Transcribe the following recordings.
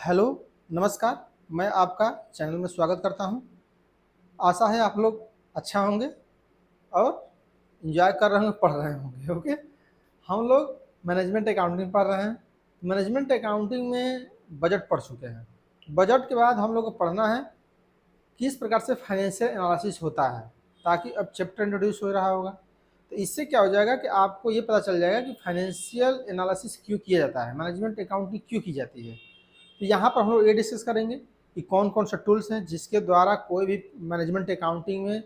Hello, नमस्कार। मैं आपका चैनल में स्वागत करता हूं। आशा है आप लोग अच्छा होंगे और एंजॉय कर रहे होंगे, पढ़ रहे होंगे। ओके, हम लोग मैनेजमेंट अकाउंटिंग पढ़ रहे हैं। मैनेजमेंट अकाउंटिंग में बजट पढ़ चुके हैं। बजट के बाद हम लोग को पढ़ना है किस प्रकार से फाइनेंशियल एनालिसिस होता है, ताकि अब चैप्टर इंट्रोड्यूस हो रहा होगा। तो इससे क्या हो जाएगा कि आपको ये पता चल जाएगा कि फाइनेंशियल एनालिसिस क्यों किया जाता है, मैनेजमेंट अकाउंटिंग क्यों की जाती है। तो यहाँ पर हम लोग ये डिस्कस करेंगे कि कौन कौन सा टूल्स हैं जिसके द्वारा कोई भी मैनेजमेंट अकाउंटिंग में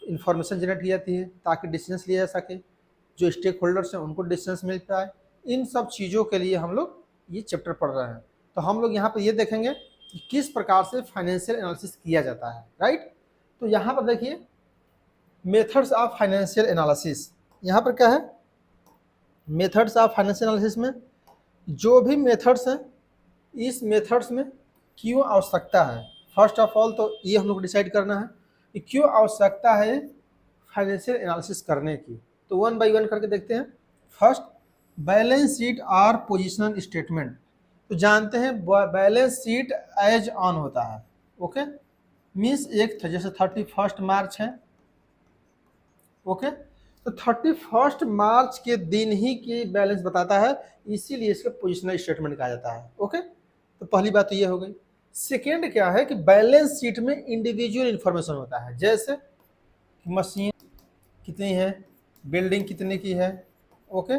इंफॉर्मेशन जनरेट की जाती है ताकि डिसीजंस लिया जा सके, जो स्टेक होल्डर्स हैं उनको डिसीजंस मिल पाए। इन सब चीज़ों के लिए हम लोग ये चैप्टर पढ़ रहे हैं। तो हम लोग यहाँ पर ये देखेंगे कि किस प्रकार से फाइनेंशियल एनालिसिस किया जाता है, राइट। तो यहाँ पर देखिए मेथड्स ऑफ फाइनेंशियल एनालिसिस, यहाँ पर क्या है, मेथड्स ऑफ फाइनेंशियल एनालिसिस में जो भी मेथड्स हैं, इस मेथड्स में क्यों आवश्यकता है। फर्स्ट ऑफ ऑल तो ये हम लोग डिसाइड करना है कि क्यों आवश्यकता है फाइनेंशियल एनालिसिस करने की। तो वन बाय वन करके देखते हैं। फर्स्ट, बैलेंस शीट और पोजीशनल स्टेटमेंट। तो जानते हैं बैलेंस शीट एज ऑन होता है। ओके, मीन्स एक जैसे 31 मार्च है। ओके, तो 31 मार्च के दिन ही की बैलेंस बताता है, इसीलिए इसको पोजीशनल स्टेटमेंट कहा जाता है। ओके, तो पहली बात तो ये हो गई। सेकेंड क्या है कि बैलेंस शीट में इंडिविजुअल इंफॉर्मेशन होता है, जैसे मशीन कितनी है, बिल्डिंग कितने की है, ओके,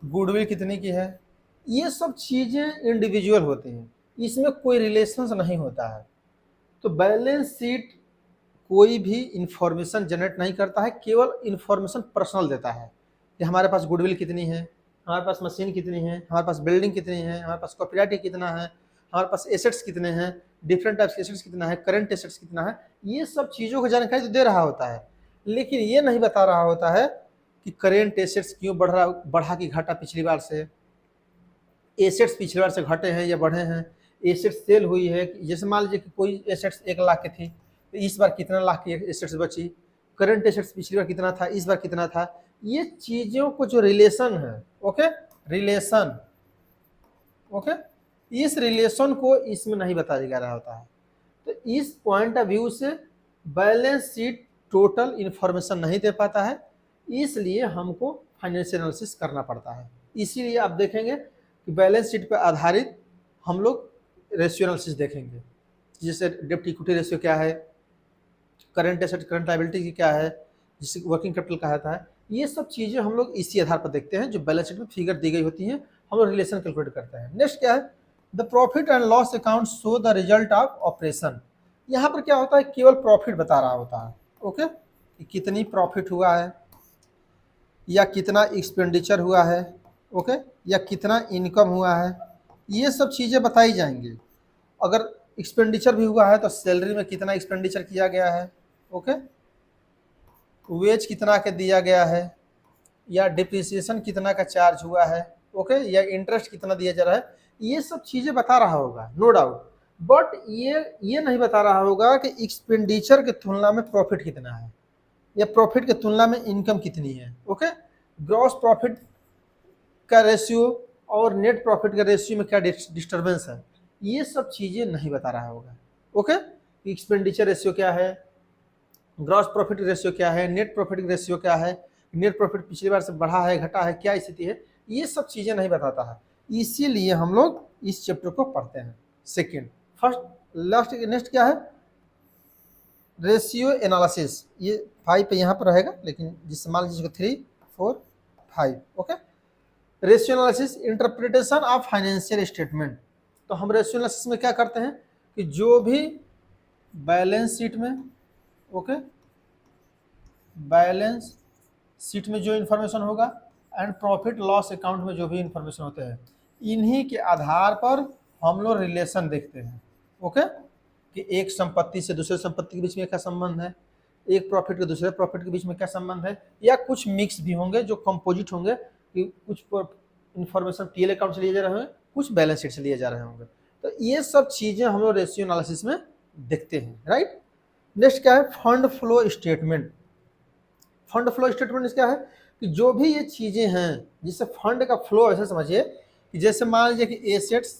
गुडविल कितने की है, ये सब चीज़ें इंडिविजुअल होती हैं, इसमें कोई रिलेशन नहीं होता है। तो बैलेंस शीट कोई भी इंफॉर्मेशन जनरेट नहीं करता है, केवल इंफॉर्मेशन पर्सनल देता है कि हमारे पास गुडविल कितनी है, हमारे पास मशीन कितनी है, हमारे पास बिल्डिंग कितनी है, हमारे पास कॉपीराइट कितना है, हमारे पास एसेट्स कितने हैं, डिफरेंट टाइप्स के एसेट्स कितना है, करंट एसेट्स कितना है, ये सब चीज़ों की जानकारी तो दे रहा होता है, लेकिन ये नहीं बता रहा होता है कि करेंट एसेट्स क्यों बढ़ा कि घटा पिछली बार से, एसेट्स पिछली बार से घटे हैं या बढ़े हैं, एसेट्स सेल हुई है। जैसे मान लीजिए कि कोई एसेट्स 1 लाख की थी तो इस बार कितना लाख की एसेट्स बची, करंट एसेट्स पिछली बार कितना था, इस बार कितना था, ये चीज़ों को जो रिलेशन है, ओके, रिलेशन, ओके, इस रिलेशन को इसमें नहीं बताया जा रहा होता है। तो इस पॉइंट ऑफ व्यू से बैलेंस शीट टोटल इंफॉर्मेशन नहीं दे पाता है, इसलिए हमको फाइनेंशियल एनालिसिस करना पड़ता है। इसीलिए आप देखेंगे कि बैलेंस शीट पर आधारित हम लोग रेशियो एनालिसिस देखेंगे, जैसे डेब्ट इक्विटी रेशियो क्या है, करंट एसेट करंट लायबिलिटी की क्या है, जिसे वर्किंग कैपिटल कहा जाता है, ये सब चीज़ें हम लोग इसी आधार पर देखते हैं, जो बैलेंस शीट में फिगर दी गई होती हैं, हम लोग रिलेशन कैलकुलेट करते हैं। नेक्स्ट क्या है, the profit and loss account show the result of operation. यहाँ पर क्या होता है, केवल प्रॉफिट बता रहा होता है, ओके, कि कितनी प्रॉफिट हुआ है या कितना एक्सपेंडिचर हुआ है, ओके, या कितना इनकम हुआ है, ये सब चीज़ें बताई जाएंगी। अगर एक्सपेंडिचर भी हुआ है तो सैलरी में कितना एक्सपेंडिचर किया गया है, ओके, वेज कितना के दिया गया है, या डिप्रिसिएशन कितना का चार्ज हुआ है, ओके, या इंटरेस्ट कितना दिया जा रहा है, ये सब चीज़ें बता रहा होगा, नो डाउट। बट ये नहीं बता रहा होगा कि एक्सपेंडिचर की तुलना में प्रॉफिट कितना है या प्रॉफिट की तुलना में इनकम कितनी है, ओके, ग्रॉस प्रॉफिट का रेशियो और नेट प्रॉफिट का रेशियो में क्या डिस्टर्बेंस है, ये सब चीज़ें नहीं बता रहा होगा। ओके, एक्सपेंडिचर रेशियो क्या है, ग्रॉस प्रॉफिट रेशियो क्या है, नेट प्रॉफिट रेशियो क्या है, नेट प्रॉफिट पिछली बार से बढ़ा है घटा है, क्या स्थिति है, ये सब चीज़ें नहीं बताता है। इसीलिए हम लोग इस चैप्टर को पढ़ते हैं। सेकेंड, फर्स्ट, लास्ट, नेक्स्ट क्या है, रेशियो एनालिसिस। ये 5 पे यहाँ पर रहेगा, लेकिन जिससे मान लीजिए 3, 4, 5, okay. Ratio analysis, interpretation of financial statement. तो हम रेशियो एनालिसिस में क्या करते हैं कि जो भी बैलेंस शीट में, ओके, बैलेंस शीट में जो इन्फॉर्मेशन होगा एंड प्रॉफिट लॉस अकाउंट में जो भी इन्फॉर्मेशन होते हैं, इन्हीं के आधार पर हम लोग रिलेशन देखते हैं, ओके, कि एक संपत्ति से दूसरे संपत्ति के बीच में क्या संबंध है, एक प्रॉफिट के दूसरे प्रॉफिट के बीच में क्या संबंध है, या कुछ मिक्स भी होंगे जो कंपोजिट होंगे, कि कुछ इन्फॉर्मेशन टीएल अकाउंट से लिए जा रहे होंगे, कुछ बैलेंस शीट से लिए जा रहे होंगे। तो ये सब चीज़ें हम लोग रेशियो एनालिसिस में देखते हैं, राइट। नेक्स्ट क्या है, fund flow statement. Fund flow statement क्या है कि जो भी ये चीज़ें हैं जिससे फंड का फ्लो, ऐसे समझिए कि जैसे मान लीजिए कि एसेट्स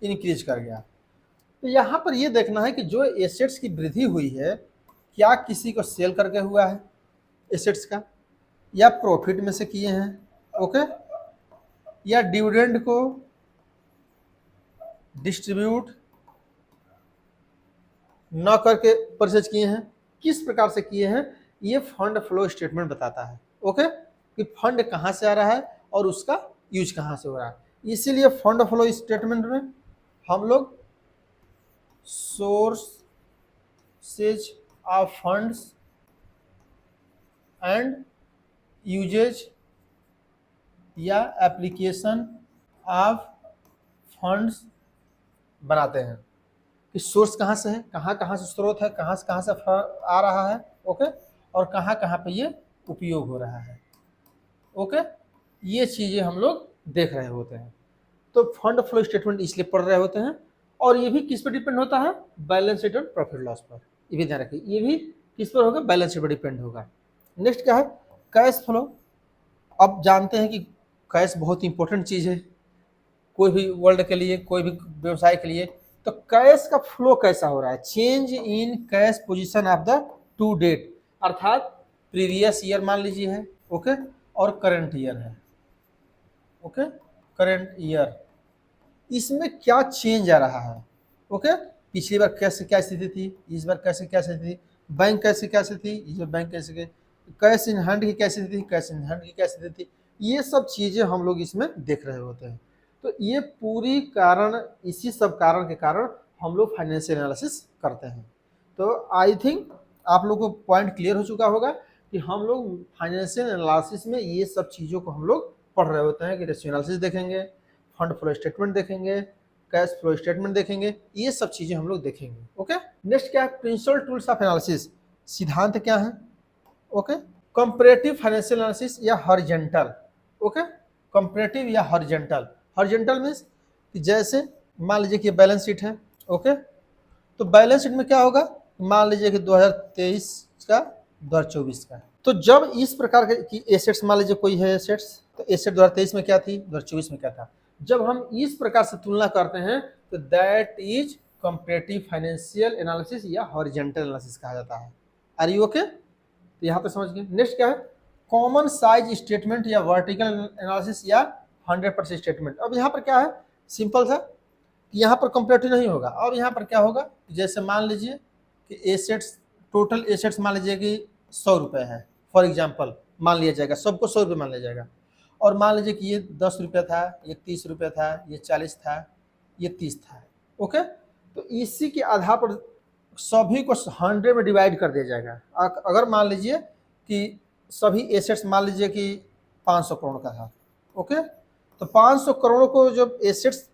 इंक्रीज कर गया। तो यहाँ पर ये देखना है कि जो एसेट्स की वृद्धि हुई है क्या किसी को सेल करके हुआ है एसेट्स का, या प्रॉफिट में से किए हैं, ओके, या डिविडेंड को डिस्ट्रीब्यूट न करके परचेज किए हैं, किस प्रकार से किए हैं, ये फंड फ्लो स्टेटमेंट बताता है, ओके, कि फंड कहाँ से आ रहा है और उसका यूज कहाँ से हो रहा है। इसीलिए फंड फ्लो स्टेटमेंट में हम लोग sources of funds and uses या एप्लीकेशन ऑफ फंड्स बनाते हैं कि सोर्स कहाँ से है, कहाँ से स्रोत है, कहाँ से आ रहा है, ओके, और कहाँ पे ये उपयोग हो रहा है, ओके, ये चीज़ें हम लोग देख रहे होते हैं। तो फंड फ्लो स्टेटमेंट इसलिए पढ़ रहे होते हैं, और ये भी किस पर डिपेंड होता है, बैलेंस शीट और प्रॉफिट लॉस पर। ये भी ध्यान रखिए, ये भी किस पर होगा, बैलेंस शीट पर डिपेंड होगा। नेक्स्ट क्या है, कैश फ्लो। अब जानते हैं कि कैश बहुत इंपॉर्टेंट चीज़ है कोई भी वर्ल्ड के लिए, कोई भी व्यवसाय के लिए। तो कैश का फ्लो कैसा हो रहा है, change in cash position of the two date, अर्थात प्रीवियस ईयर मान लीजिए है, ओके, और करंट ईयर है, ओके, करंट ईयर, इसमें क्या चेंज आ रहा है, ओके, पिछली बार कैसे क्या स्थिति थी, इस बार कैसे क्या स्थिति थी, बैंक कैसे क्या स्थिति थी, इस बार बैंक कैसे, कैश इन हैंड की क्या स्थिति थी, कैश इन हैंड की क्या स्थिति थी, ये सब चीज़ें हम लोग इसमें देख रहे होते हैं। तो ये पूरी कारण, इसी सब कारण के कारण हम लोग फाइनेंशियल एनालिसिस करते हैं। तो आई थिंक आप लोग को पॉइंट क्लियर हो चुका होगा कि हम लोग फाइनेंशियल एनालिसिस में ये सब चीज़ों को हम लोग पढ़ रहे होते हैं कि रेशियो एनालिसिस देखेंगे, फंड फ्लो स्टेटमेंट देखेंगे, कैश फ्लो स्टेटमेंट देखेंगे, ये सब चीज़ें हम लोग देखेंगे, ओके। नेक्स्ट क्या है, प्रिंसिपल टूल्स ऑफ एनालिसिस, सिद्धांत क्या है, ओके, कंपैरेटिव फाइनेंशियल एनालिसिस या हॉरिजॉन्टल, ओके, कंपैरेटिव या हॉरिजॉन्टल। हॉरिजॉन्टल मींस कि जैसे मान लीजिए कि बैलेंस शीट है, ओके, तो बैलेंस शीट में क्या होगा, मान लीजिए कि 2023 का 2024 का, तो जब इस प्रकार की एसेट्स, मान लीजिए कोई है एसेट्स, तो एसेट 2023 में क्या थी, 2024 में क्या था, जब हम इस प्रकार से तुलना करते हैं तो that is comparative financial analysis या हॉरिजॉन्टल एनालिसिस कहा जाता है। आर यू ओके, तो यहाँ पे समझ गए। नेक्स्ट क्या है, कॉमन साइज स्टेटमेंट या वर्टिकल एनालिसिस या 100% स्टेटमेंट। अब यहाँ पर क्या है, सिंपल सा, यहाँ पर कंपैरेटिव नहीं होगा। अब यहाँ पर क्या होगा, जैसे मान लीजिए कि एसेट्स, टोटल एसेट्स मान लीजिए कि 100 रुपये है, फॉर एग्जाम्पल मान लिया जाएगा, सबको 100 रुपये मान लिया जाएगा, और मान लीजिए कि ये 10 रुपये था, ये 30 रुपये था, ये 40 था, ये 30 था, ओके, तो इसी के आधार पर सभी को 100 में डिवाइड कर दिया जाएगा। अगर मान लीजिए कि सभी एसेट्स मान लीजिए कि 500 करोड़ का था, ओके, तो 500 करोड़ को जब एसेट्स,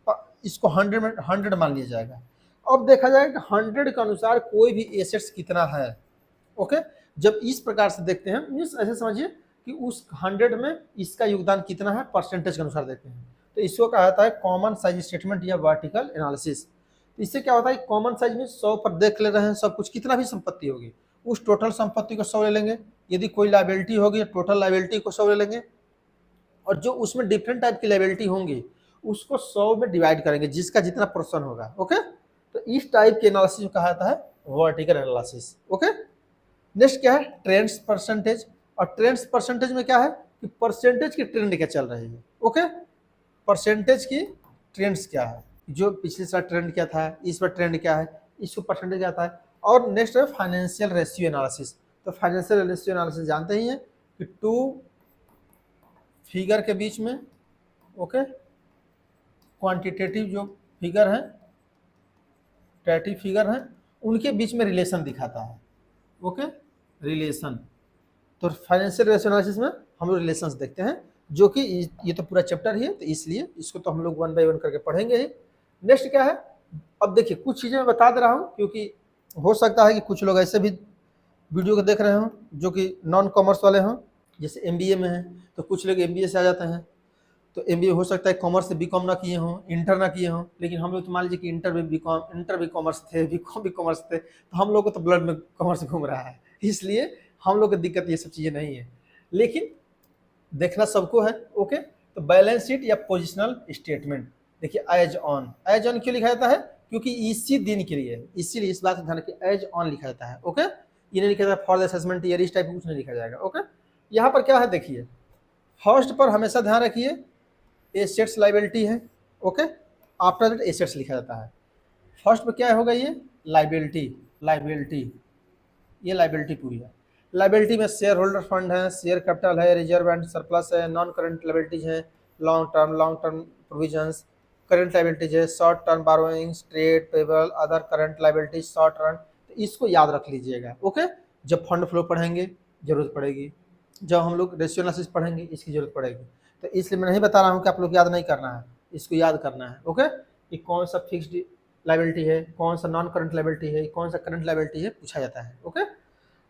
इसको 100 में 100 मान लिया जाएगा। अब देखा जाएगा कि 100 के अनुसार कोई भी एसेट्स कितना है, ओके, जब इस प्रकार से देखते हैं, मीन्स ऐसे समझिए कि उस 100 में इसका योगदान कितना है, परसेंटेज के अनुसार देखते हैं, तो इसको कहा जाता है कॉमन साइज स्टेटमेंट या वर्टिकल एनालिसिस। तो इससे क्या होता है, कॉमन साइज में 100 पर देख ले रहे हैं सब कुछ, कितना भी संपत्ति होगी उस टोटल संपत्ति को 100 ले लेंगे, यदि कोई लायबिलिटी होगी टोटल लायबिलिटी को 100 ले लेंगे, और जो उसमें डिफरेंट टाइप की लायबिलिटी होंगी उसको 100 में डिवाइड करेंगे, जिसका जितना पर्सन होगा, ओके। तो इस टाइप के एनालिसिस कहा जाता है वर्टिकल एनालिसिस, ओके। नेक्स्ट क्या है, ट्रेंड्स परसेंटेज। और ट्रेंड्स परसेंटेज में क्या है कि परसेंटेज की ट्रेंड क्या चल रही है, ओके, परसेंटेज की ट्रेंड्स क्या है, जो पिछले साल ट्रेंड क्या था, इस बार ट्रेंड क्या है, इसको परसेंटेज क्या आता है। और नेक्स्ट है फाइनेंशियल रेशियो एनालिसिस। तो फाइनेंशियल रेशियो एनालिसिस जानते ही हैं कि टू फिगर के बीच में, ओके, क्वांटिटेटिव जो फिगर है, क्वांटिटेटिव फिगर है, उनके बीच में रिलेशन दिखाता है, ओके, रिलेशन। तो फाइनेंशियल रेशियो एनालिसिस में हम लोग रिलेशंस देखते हैं, जो कि ये तो पूरा चैप्टर ही है, तो इसलिए इसको तो हम लोग 1 बाय 1 करके पढ़ेंगे ही। नेक्स्ट क्या है, अब देखिए कुछ चीज़ें मैं बता दे रहा हूँ, क्योंकि हो सकता है कि कुछ लोग ऐसे भी वीडियो को देख रहे हों जो कि नॉन कॉमर्स वाले हों, जैसे MBA में हैं, तो कुछ लोग MBA से आ जाते हैं, तो MBA हो सकता है कॉमर्स से BCom ना किए हों, इंटर ना किए हों, लेकिन हम लोग तो मान लीजिए कि इंटर भी कॉमर्स थे, BCom भी कॉमर्स थे, तो हम लोग को तो ब्लड में कॉमर्स घूम रहा है, इसलिए हम लोग को दिक्कत ये सब चीज़ें नहीं है, लेकिन देखना सबको है, ओके। तो बैलेंस शीट या पोजिशनल स्टेटमेंट, देखिए एज ऑन क्यों लिखा जाता है, क्योंकि इसी दिन के लिए, इसीलिए इस बात का ध्यान रखिए, एज ऑन लिखा जाता है। ओके, ये नहीं लिखा जाता फॉर द असेसमेंट ईयर, इस टाइप का कुछ नहीं लिखा जाएगा। ओके, यहाँ पर क्या है देखिए, फर्स्ट पर हमेशा ध्यान रखिए एसेट्स लाइबिलिटी है। ओके, आफ्टर दैट एसेट्स लिखा जाता है। फर्स्ट पर क्या होगा, ये लाइबिलिटी, लाइबिलिटी, ये लाइबिलिटी पूरी है। लाइबिलिटी में शेयर होल्डर फंड है, शेयर कैपिटल है, रिजर्व एंड सरप्लस है, नॉन करंट लाइबिलिटीज है, long term provisions, current liabilities है, short term borrowings, trade payable, other current liabilities, short run. तो इसको याद रख लीजिएगा। ओके, जब फंड फ्लो पढ़ेंगे जरूरत पड़ेगी, जब हम लोग रेशियो एनालिसिस पढ़ेंगे इसकी जरूरत पड़ेगी। तो इसलिए मैं नहीं बता रहा हूँ कि आप लोग याद नहीं करना है, इसको याद करना है। ओके, कि कौन सा फिक्स्ड लाइबिलिटी है, कौन सा नॉन करंट लाइबिलिटी है, कौन सा करंट लाइबिलिटी है, पूछा जाता है। ओके,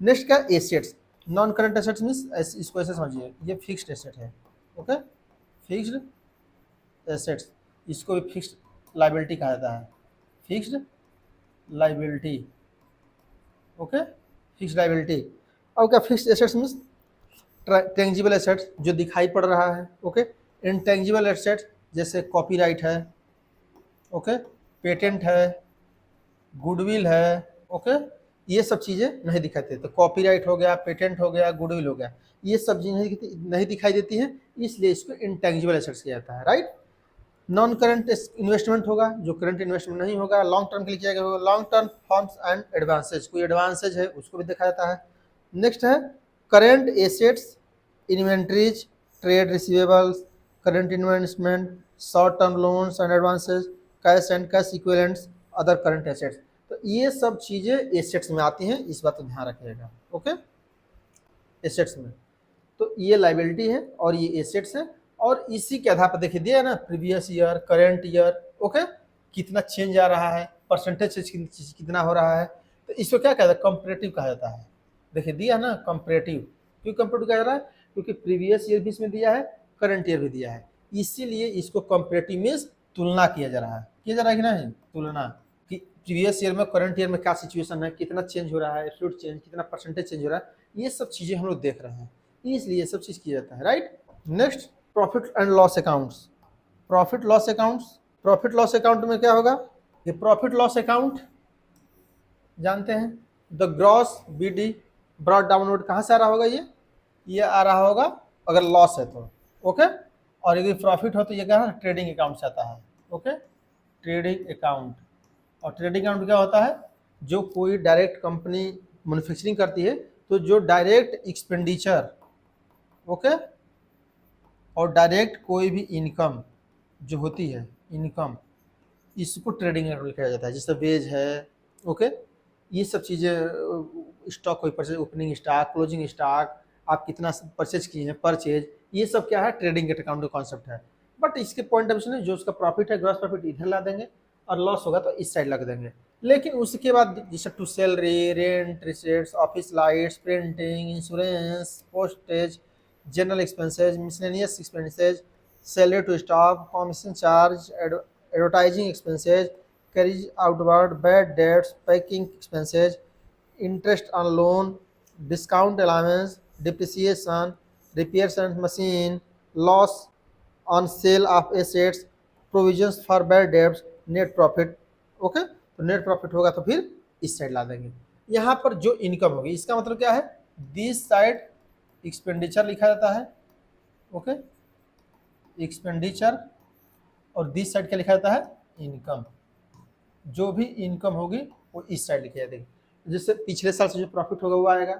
नेक्स्ट क्या, assets. Non current assets means इसको ऐसे समझिए, ये फिक्स्ड एसेट है। ओके, फिक्स्ड एसेट्स, इसको भी फिक्स्ड लाइबिलिटी कहा जाता है, fixed liability. Okay, fixed liability. और क्या, fixed assets means tangible assets जो दिखाई पड़ रहा है। ओके, इनटेंजिबल एसेट्स जैसे कॉपीराइट है, ओके, पेटेंट है, गुडविल है। ओके, ये सब चीज़ें नहीं दिखाते, तो कॉपीराइट हो गया, पेटेंट हो गया, गुडविल हो गया, ये सब चीज़ें नहीं दिखाई देती हैं, इसलिए इसको इंटेंजिबल एसेट्स किया जाता है। राइट, नॉन करंट इन्वेस्टमेंट होगा, जो करंट इन्वेस्टमेंट नहीं होगा, लॉन्ग टर्म के लिए किया गया होगा, long term forms and advances, कोई एडवांसेज है उसको भी दिखाया जाता है। नेक्स्ट है current assets, inventories, trade receivables, current investment, short term loans and advances, cash and cash equivalents, other current assets. तो ये सब चीज़ें एसेट्स में आती हैं, इस बात को ध्यान रखिएगा। ओके, एसेट्स में तो ये लाइबिलिटी है और ये एसेट्स है, और इसी के आधार पर देखिए दिया है ना, previous year, current year. Okay, कितना चेंज आ रहा है, परसेंटेज कितना हो रहा है, तो इसको क्या कहता है, कंपैरेटिव कहा जाता है। देखिए दिया है ना कंपैरेटिव, क्यों कंपैरेटिव कहा जा रहा है, क्योंकि प्रीवियस ईयर भी इसमें दिया है, करंट ईयर भी दिया है, इसीलिए इसको कंपैरेटिव मींस तुलना किया जा रहा है, किया जा रहा है कि नहीं, तुलना, कि प्रीवियस ईयर में करंट ईयर में क्या सिचुएशन है, कितना चेंज हो रहा है, एब्सोल्यूट चेंज, कितना परसेंटेज चेंज हो रहा है, ये सब चीज़ें हम लोग देख रहे हैं, इसलिए ये सब चीज़ किया जाता है। Right, next profit and loss accounts. Profit loss accounts, profit loss account में क्या होगा, ये प्रॉफिट लॉस अकाउंट जानते हैं, the gross BD brought downward, कहाँ से आ रहा होगा, ये आ रहा होगा अगर लॉस है तो। ओके, और यदि प्रॉफिट हो तो ये क्या है, ट्रेडिंग अकाउंट से आता है। ओके, ट्रेडिंग अकाउंट, और ट्रेडिंग अकाउंट क्या होता है, जो कोई डायरेक्ट कंपनी मैन्युफैक्चरिंग करती है तो जो डायरेक्ट एक्सपेंडिचर, ओके, और डायरेक्ट कोई भी इनकम जो होती है, इनकम, इसको ट्रेडिंग अकाउंट लिखा जाता है, जैसे वेज है। ओके, ये सब चीज़ें, स्टॉक कोई purchase, opening stock, closing stock, आप कितना परचेज किए हैं, परचेज, ये सब क्या है, ट्रेडिंग अकाउंट का कॉन्सेप्ट है। बट इसके पॉइंट ऑफ व्यू जो उसका प्रॉफिट है, ग्रॉस प्रॉफिट इधर ला देंगे, और लॉस होगा तो इस साइड लग देंगे। लेकिन उसके बाद जैसे to salary, rent, receipts, office lights, printing, insurance, postage, general expenses, miscellaneous expenses, salary to staff, commission charge, advertising expenses, carriage outward, bad debts, packing expenses, interest on loan, discount allowance, depreciation, repairs and machine, loss on sale of assets, provisions for bad debts, net profit. Okay, तो net profit होगा तो फिर इस side ला देंगे। यहाँ पर जो income होगी, इसका मतलब क्या है, दिस साइड एक्सपेंडिचर लिखा जाता है। ओके, एक्सपेंडिचर, और दिस साइड क्या लिखा जाता है, इनकम। जो भी इनकम होगी वो इस साइड लिखी जाती है, जिससे पिछले साल से जो प्रॉफिट होगा वो आएगा।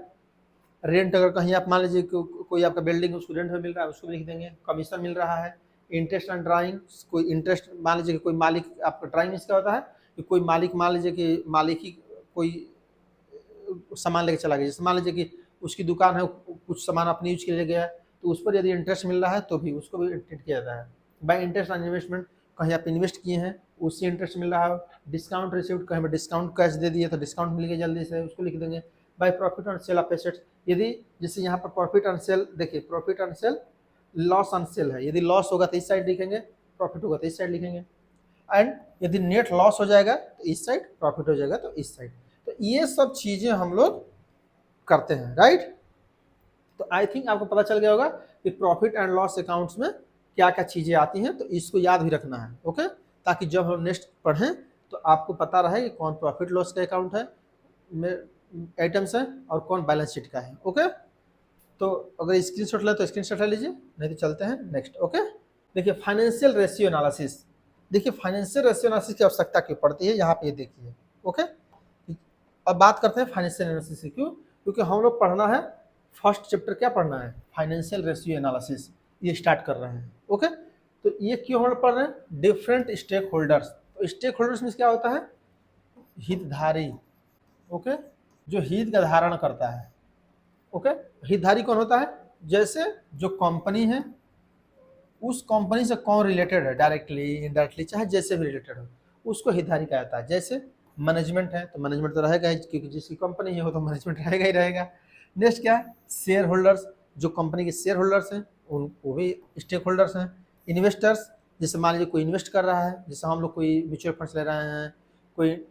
रेंट, अगर कहीं आप मान लीजिए कोई आपका बिल्डिंग उसको रेंट में मिल रहा है, उसको भी लिख देंगे। कमीशन मिल रहा है, इंटरेस्ट ऑन ड्राइंग, कोई इंटरेस्ट, मान लीजिए कि कोई मालिक, आपका ड्राइंग इसका होता है कि कोई मालिक, मान लीजिए कि मालिक ही कोई सामान लेके चला गया, जैसे मान लीजिए कि उसकी दुकान है, कुछ सामान अपने यूज के लिए गया, तो उस पर यदि इंटरेस्ट मिल रहा है तो भी उसको भी ट्रीट किया जाता है। बाय इंटरेस्ट ऑन इन्वेस्टमेंट, कहीं आप इन्वेस्ट किए हैं उससे इंटरेस्ट मिल रहा है। डिस्काउंट रिसीव्ड, कहीं पर डिस्काउंट कैश दे दिए तो डिस्काउंट मिल गया जल्दी से, उसको लिख देंगे। By profit on sale of assets, यदि जैसे यहाँ पर प्रॉफिट ऑन सेल, देखिए profit on sale, loss on cell है, यदि लॉस होगा तो इस साइड लिखेंगे, प्रॉफिट होगा तो इस साइड लिखेंगे। एंड यदि नेट लॉस हो जाएगा तो इस साइड, प्रॉफिट हो जाएगा तो इस साइड। तो ये सब चीज़ें हम लोग करते हैं। राइट, तो आई थिंक आपको पता चल गया होगा कि प्रॉफिट एंड लॉस अकाउंट्स में क्या क्या चीज़ें आती हैं, तो इसको याद भी रखना है। ओके, ताकि जब हम नेक्स्ट पढ़ें तो आपको पता रहे कि कौन प्रॉफिट लॉस का अकाउंट है में आइटम्स है और कौन बैलेंस शीट का है। ओके, तो अगर स्क्रीनशॉट ले तो स्क्रीनशॉट ले लीजिए, नहीं तो चलते हैं नेक्स्ट। ओके, देखिए फाइनेंशियल रेशियो एनालिसिस। देखिए फाइनेंशियल रेशियो एनालिसिस की आवश्यकता क्यों पड़ती है, यहाँ पे देखिए। ओके, अब बात करते हैं फाइनेंशियल एनालिसिस से। क्यों? क्योंकि हम लोग पढ़ना है फर्स्ट चैप्टर, क्या पढ़ना है, फाइनेंशियल रेशियो एनालिसिस, ये स्टार्ट कर रहे हैं। ओके, तो ये क्यों हम लोग पढ़ रहे हैं, डिफरेंट स्टेक होल्डर्स। तो स्टेक होल्डर्स में क्या होता है, हितधारी। ओके, जो हित का धारण करता है। ओके, हितधारी कौन होता है, जैसे जो कंपनी है उस कंपनी से कौन रिलेटेड है, डायरेक्टली इनडायरेक्टली चाहे जैसे भी रिलेटेड हो, उसको हितधारी कहा जाता है। जैसे मैनेजमेंट है तो मैनेजमेंट तो रहेगा ही, क्योंकि जिसकी कंपनी है वो तो मैनेजमेंट रहेगा ही रहेगा। नेक्स्ट क्या है, शेयर होल्डर्स, जो कंपनी के शेयर होल्डर्स हैं उन वो भी स्टेक होल्डर्स हैं। इन्वेस्टर्स, जैसे मान लीजिए कोई इन्वेस्ट कर रहा है, जैसे हम लोग कोई म्यूचुअल फंड्स ले रहे हैं, कोई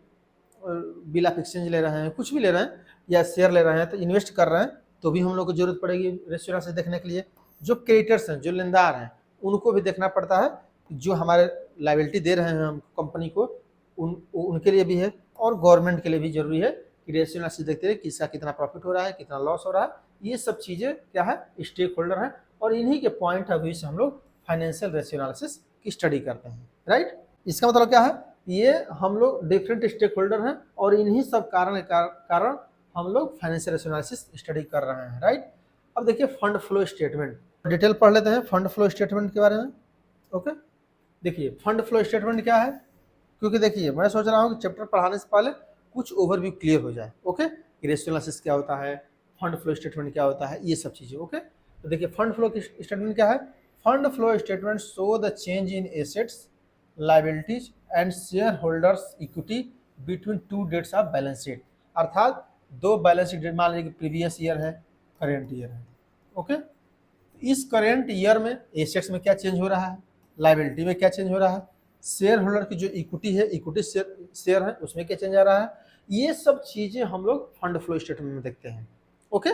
बिल ऑफ एक्सचेंज ले रहे हैं, कुछ भी ले रहे हैं या शेयर ले रहे हैं, तो इन्वेस्ट कर रहे हैं तो भी हम लोग को जरूरत पड़ेगी रेशियो से देखने के लिए। जो क्रेडिटर्स हैं, जो लेनदार हैं, उनको भी देखना पड़ता है, जो हमारे लायबिलिटी दे रहे हैं हम कंपनी को, उनके लिए भी है, और गवर्नमेंट के लिए भी जरूरी है कि रेशियो एनालिसिस देखते रहे किसका कितना प्रॉफिट हो रहा है, कितना लॉस हो रहा है। ये सब चीज़ें क्या है, स्टेक होल्डर है, और इन्हीं के पॉइंट ऑफ व्यू से हम लोग फाइनेंशियल रेशियो एनालिसिस की स्टडी करते हैं। राइट, इसका मतलब क्या है, ये हम लोग डिफरेंट स्टेक होल्डर हैं और इन्हीं सब कारण हम लोग फाइनेंशियल रेशियो एनालिसिस स्टडी कर रहे हैं। राइट, अब देखिए फंड फ्लो स्टेटमेंट, डिटेल पढ़ लेते हैं फंड फ्लो स्टेटमेंट के बारे में। ओके, देखिए फंड फ्लो स्टेटमेंट क्या है, क्योंकि देखिए मैं सोच रहा हूँ कि चैप्टर पढ़ाने से पहले कुछ ओवरव्यू क्लियर हो जाए। ओके, रेशियो एनालिसिस क्या होता है, फंड फ्लो स्टेटमेंट क्या होता है, ये सब चीज़ें। ओके, तो देखिए फंड फ्लो स्टेटमेंट क्या है, fund flow statement show the change in assets, liabilities and shareholders equity between two dates of balance sheet. अर्थात दो बैलेंस शीट डेट, मान लीजिए प्रीवियस ईयर है, करेंट ईयर है। ओके, इस करेंट ईयर में एसेट्स में क्या चेंज हो रहा है, लायबिलिटी में क्या चेंज हो रहा है, शेयर होल्डर की जो इक्विटी है, इक्विटी शेयर है, उसमें क्या चेंज आ रहा है, ये सब चीजें हम लोग फंड फ्लो स्टेटमेंट में देखते हैं। ओके,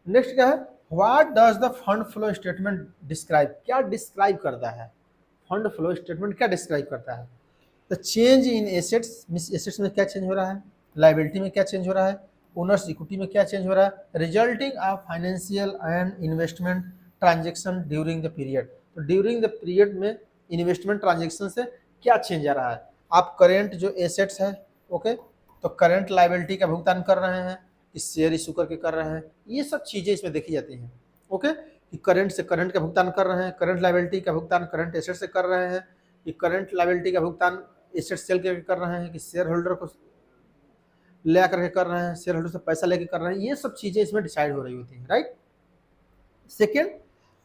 नेक्स्ट क्या है, what does the fund flow statement describe, क्या डिस्क्राइब करता है, फंड फ्लो स्टेटमेंट क्या डिस्क्राइब करता है, the change in assets, means assets में क्या चेंज हो रहा है, लायबिलिटी में क्या चेंज हो रहा है, ओनर्स इक्विटी में क्या चेंज हो रहा है, resulting of financial and investment transaction during the period. तो ड्यूरिंग द पीरियड में इन्वेस्टमेंट ट्रांजेक्शन से क्या चेंज आ रहा है, आप करेंट जो एसेट्स है, ओके, तो करेंट लायबिलिटी का भुगतान कर रहे हैं कि शेयर इशू करके कर रहे हैं, ये सब चीज़ें इसमें देखी जाती हैं। ओके, कि करंट से करंट का भुगतान कर रहे हैं, करंट लायबिलिटी का भुगतान करंट एसेट से कर रहे हैं, कि करंट लायबिलिटी का भुगतान एसेट सेल करके कर रहे हैं, कि शेयर होल्डर को ले करके कर रहे हैं, शेयर होल्डर से पैसा लेके कर रहे हैं, ये सब चीज़ें इसमें डिसाइड हो रही होती हैं। Right, second,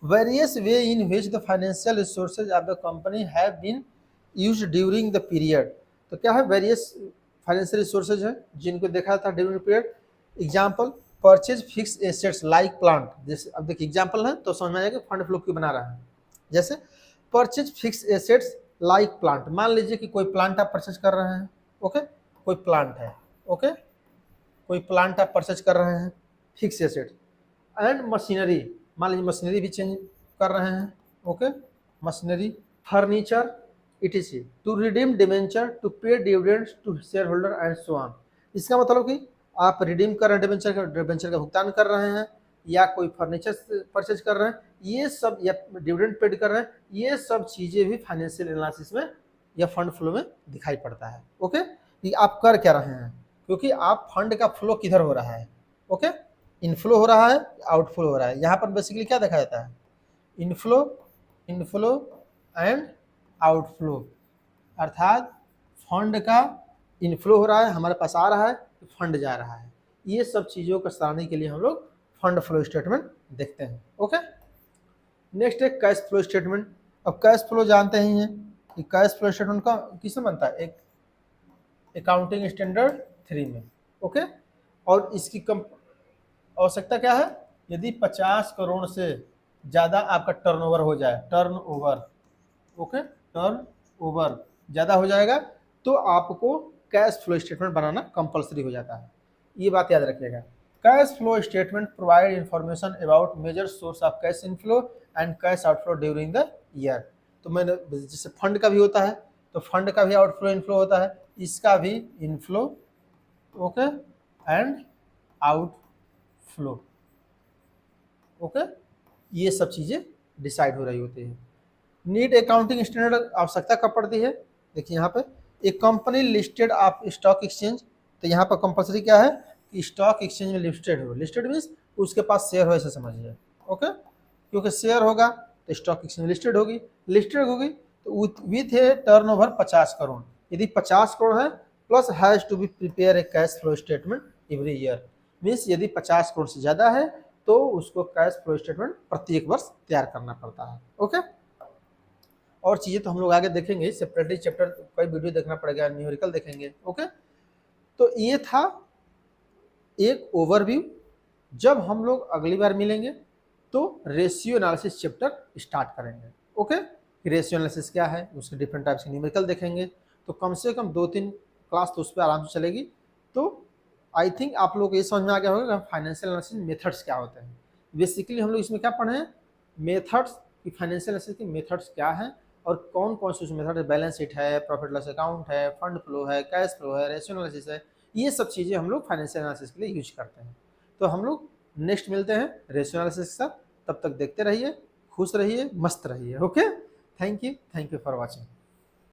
various way in which the financial resources of the company have been used during the period. तो क्या है, वेरियस फाइनेंशियल रिसोर्सेज है जिनको देखा था during period. Example, purchase fix assets like plant, जैसे अब देखिए एग्जाम्पल है तो समझ में आएगा फंड फ्लो क्यों बना रहा है। जैसे purchase fix assets like plant, मान लीजिए कि कोई प्लांट आप परचेज कर रहे हैं। ओके, कोई प्लांट है, ओके, कोई प्लांट आप परचेज कर रहे हैं, फिक्स एसेट, एंड मशीनरी, मान लीजिए मशीनरी भी चेंज कर रहे हैं। Okay, machinery, furniture, ETC, to redeem debenture, to pay dividends to share holder and so on. इसका मतलब कि आप रिडीम कर रहे हैं, डिवेंचर का भुगतान कर रहे हैं, या कोई फर्नीचर परचेज कर रहे हैं, ये सब, या डिविडेंड पेड कर रहे हैं, ये सब चीज़ें भी फाइनेंशियल एनालिसिस में या फंड फ्लो में दिखाई पड़ता है। ओके, कि आप कर क्या रहे हैं, क्योंकि आप फंड का फ्लो किधर हो रहा है। ओके, इनफ्लो हो रहा है, आउटफ्लो हो रहा है। यहाँ पर बेसिकली क्या देखा जाता है, इनफ्लो, इनफ्लो एंड आउटफ्लो, अर्थात फंड का इनफ्लो हो रहा है, हमारे पास आ रहा है, फंड जा रहा है, ये सब चीज़ों को सारने के लिए हम लोग फंड फ्लो स्टेटमेंट देखते हैं। ओके, नेक्स्ट है कैश फ्लो स्टेटमेंट। अब कैश फ्लो जानते ही हैं कि कैश फ्लो स्टेटमेंट का किसमें बनता है, एक अकाउंटिंग स्टैंडर्ड 3 में। ओके, और इसकी आवश्यकता क्या है, यदि 50 करोड़ से ज़्यादा आपका टर्नओवर हो जाए, टर्नओवर, ओके, टर्नओवर ज़्यादा हो जाएगा तो आपको कैश फ्लो स्टेटमेंट बनाना कंपलसरी हो जाता है, ये बात याद रखिएगा। Cash flow statement provide information about major source of cash inflow and cash outflow during the year. तो मैंने जैसे फंड का भी होता है तो फंड का भी आउटफ्लो इनफ्लो होता है, इसका भी inflow, okay, and outflow, okay, ये सब चीज़ें डिसाइड हो रही होती है। नीड अकाउंटिंग स्टैंडर्ड आवश्यकता कब पड़ती है? देखिए यहाँ पे, एक company listed of stock exchange, तो यहाँ पर कंपलसरी क्या है कि स्टॉक एक्सचेंज में लिस्टेड हो, लिस्टेड मीन्स उसके पास शेयर हो, ऐसा समझिए, ओके, क्योंकि शेयर होगा तो स्टॉक एक्सचेंज लिस्टेड होगी, लिस्टेड होगी तो विथ ए टर्नओवर 50 करोड़, यदि 50 करोड़ है plus has to be prepare a cash flow statement every year, means यदि 50 करोड़ से ज़्यादा है तो उसको कैश फ्लो स्टेटमेंट प्रत्येक वर्ष तैयार करना पड़ता है, ओके। और चीज़ें तो हम लोग आगे देखेंगे, सेपरेटली चैप्टर कोई वीडियो देखना पड़ेगा, न्यूमेरिकल देखेंगे, ओके। तो ये था एक ओवरव्यू। जब हम लोग अगली बार मिलेंगे तो रेशियो एनालिसिस चैप्टर स्टार्ट करेंगे, ओके। रेशियो एनालिसिस क्या है, उसके डिफरेंट टाइप्स के न्यूमेरिकल देखेंगे, तो कम से कम 2-3 क्लास तो उस पर आराम से चलेगी। तो आई थिंक आप लोग ये समझ में आ गया होगा कि फाइनेंशियल एनालिसिस मेथड्स क्या होते हैं। बेसिकली हम लोग इसमें क्या पढ़े हैं, मेथड्स कि फाइनेंशियल एनालिसिस की मेथड्स क्या हैं और कौन कौन से मेथड है, बैलेंस शीट है, प्रॉफिट लॉस अकाउंट है, फंड फ्लो है, कैश फ्लो है, रेशियो एनालिसिस है, ये सब चीज़ें हम लोग फाइनेंशियल एनालिसिस के लिए यूज करते हैं। तो हम लोग नेक्स्ट मिलते हैं रेशियो एनालिसिस के साथ, तब तक देखते रहिए, खुश रहिए, मस्त रहिए, okay. Thank you for watching.